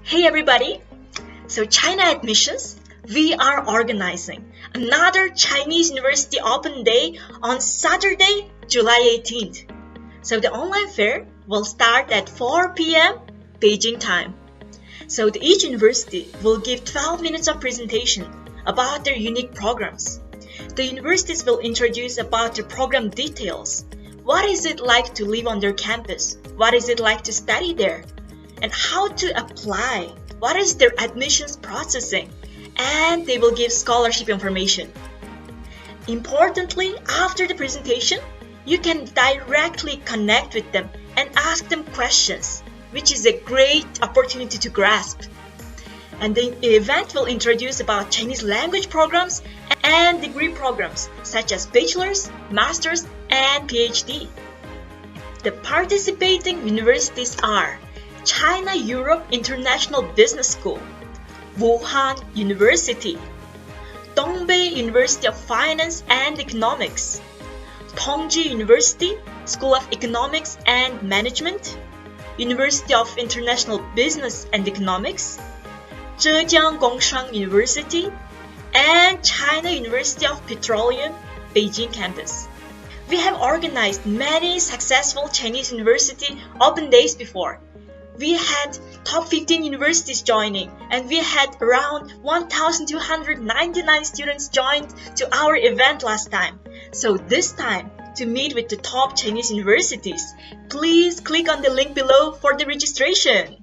Hey everybody! So China Admissions, we are organizing another Chinese University Open Day on Saturday, July 18th. So the online fair will start at 4 p.m. Beijing time. So each university will give 12 minutes of presentation about their unique programs. The universities will introduce about their program details. What is it like to live on their campus? What is it like to study there? And how to apply? What is their admissions processing? And they will give scholarship information. Importantly, after the presentation, you can directly connect with them and ask them questions, which is a great opportunity to grasp. And the event will introduce about Chinese language programs and degree programs such as bachelor's, master's, and PhD. The participating universities are China Europe International Business School, Wuhan University, Dongbei University of Finance and Economics, Tongji University School of Economics and Management, University of International Business and Economics, Zhejiang Gongshang University, and China University of Petroleum, Beijing campus. We have organized many successful Chinese university open days before. We had top 15 universities joining, and we had around 1,299 students joined to our event last time. So this time, to meet with the top Chinese universities, please click on the link below for the registration.